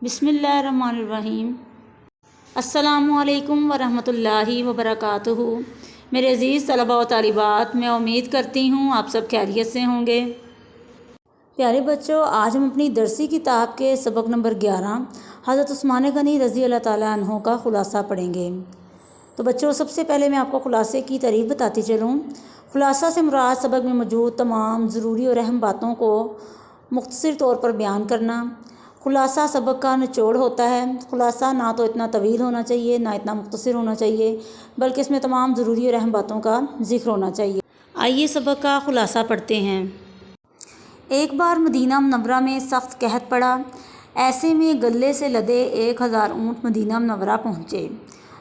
बिस्मिल्लाहिर्रहमानिर्रहीम। अस्सलामुअलैकुम वरहमतुल्लाहि वबरकातुहू। मेरे अज़ीज़ तलबा व तालिबात, मैं उम्मीद करती हूँ आप सब खैरियत से होंगे। प्यारे बच्चों, आज हम अपनी दरसी किताब के सबक नंबर 11 हज़रत उस्मान गनी रज़ी अल्लाह ताला अन्हो का ख़ुलासा पढ़ेंगे। तो बच्चों, सबसे पहले मैं आपको ख़ुलासे की तारीफ़ बताती चलूँ। ख़ुलासा से मुराद सबक में मौजूद तमाम ज़रूरी और अहम बातों को मुख्तसर तौर पर बयान करना। ख़ुलासा सबक का निचोड़ होता है। ख़ुलासा ना तो इतना तवील होना चाहिए, ना इतना मुख्तसर होना चाहिए, बल्कि इसमें तमाम ज़रूरी और अहम बातों का ज़िक्र होना चाहिए। आइए सबक का ख़ुलासा पढ़ते हैं। एक बार मदीना मुनव्वरा में सख्त कहत पड़ा। ऐसे में गले से लदे 1000 ऊँट मदीना मुनव्वरा पहुँचे।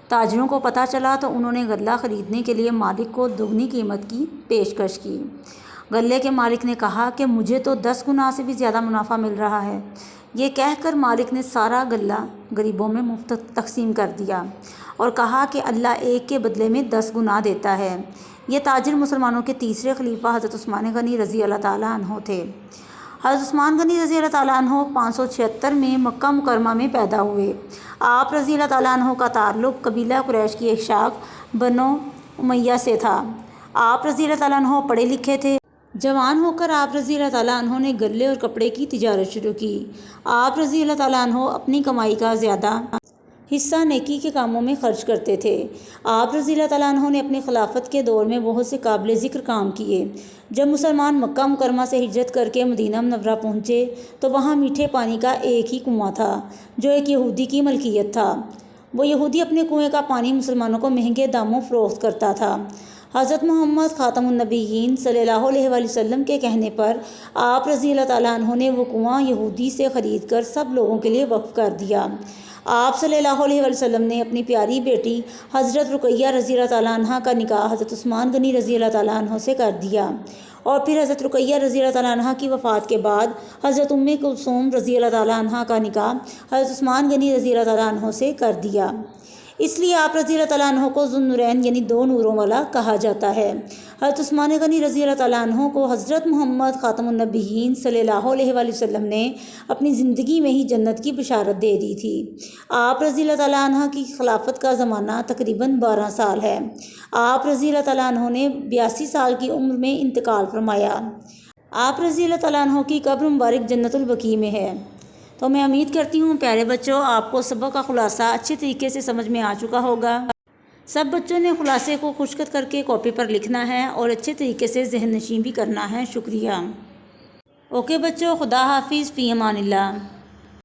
ताजरों को पता चला तो उन्होंने गल्ला ख़रीदने के लिए मालिक को दुगनी कीमत की पेशकश की। गले के मालिक ने कहा कि मुझे तो 10 गुना से भी ज़्यादा मुनाफा मिल रहा है। ये कहकर मालिक ने सारा गल्ला गरीबों में मुफ्त तकसीम कर दिया और कहा कि अल्लाह एक के बदले में 10 गुना देता है। ये ताजिर मुसलमानों के तीसरे खलीफा हज़रत उस्मान गनी रज़ी अल्लाह ताला अन्हो थे। हज़रत उस्मान गनी रज़ी अल्लाह ताला अन्हो 576 में मक्का मुकरमा में पैदा हुए। आप रज़ी अल्लाह ताला अन्हो का ताल्लुक़ कबीला कुरैश की एक शाख बनो उमैया से था। आप रज़ी अल्लाह ताला अन्हो पढ़े लिखे थे। जवान होकर आप रज़ी अल्लाह ताला अन्हो ने गले और कपड़े की तिजारत शुरू की। आप रज़ी अल्लाह ताला अन्हो अपनी कमाई का ज़्यादा हिस्सा नेकी के कामों में खर्च करते थे। आप रज़ी अल्लाह ताला अन्हो ने अपनी खिलाफत के दौर में बहुत से काबिल ज़िक्र काम किए। जब मुसलमान मक्का मुकरमा से हिजरत करके मदीना मुनव्वरा पहुँचे तो वहाँ मीठे पानी का एक ही कुआँ था जो एक यहूदी की मलकियत था। वो यहूदी अपने कुएँ का पानी मुसलमानों को महंगे दामों फ़रोख्त करता था। हज़रत मोहम्मद ख़ातमुन नबीयीन सल्लल्लाहु अलैहि वसल्लम के कहने पर आप रज़ी अल्लाह ताला अन्हो ने वो कुआँ यहूदी से ख़रीद कर सब लोगों के लिए वक्फ़ कर दिया। आप सल्लल्लाहु अलैहि वसल्लम ने अपनी प्यारी बेटी हज़रत रुक़ैया रज़ी अल्लाह ताला अन्हा का निकाह हज़रत उस्मान गनी रज़ी अल्लाह ताला अन्हो से कर दिया और फिर हज़रत रुक़ैया रज़ी अल्लाह ताला अन्हा की वफ़ात के बाद हज़रत उम्मे कुलसूम रज़ी अल्लाह ताला अन्हा का निकाह हज़रत उस्मान गनी रज़ी अल्लाह ताला अन्हो से कर दिया। इसलिए आप रज़ी अल्लाह ताला अन्हो को ज़ुन्नुरैन यानी 2 नूरों वाला कहा जाता है। हज़रत उस्मान गनी रज़ी अल्लाह ताला अन्हो को हज़रत मोहम्मद ख़ातमुन नबीयीन सल्लल्लाहु अलैहि वसल्लम ने अपनी ज़िंदगी में ही जन्नत की बशारत दे दी थी। आप रज़ी अल्लाह ताला अन्हा की खिलाफत का ज़माना तकरीबन 12 साल है। आप रज़ी अल्लाह ताला अन्हो ने 82 साल की उम्र में इंतकाल फरमाया। आप रज़ी अल्लाह ताला अन्हो की कब्र मुबारक जन्नतुल बकी में है। तो मैं उम्मीद करती हूँ प्यारे बच्चों, आपको सबक का ख़ुलासा अच्छे तरीके से समझ में आ चुका होगा। सब बच्चों ने ख़ुलासे को खुशखत करके कॉपी पर लिखना है और अच्छे तरीके से ज़हन नशीं भी करना है। शुक्रिया। ओके बच्चों, खुदा हाफिज़, फ़ी अमानिल्लाह।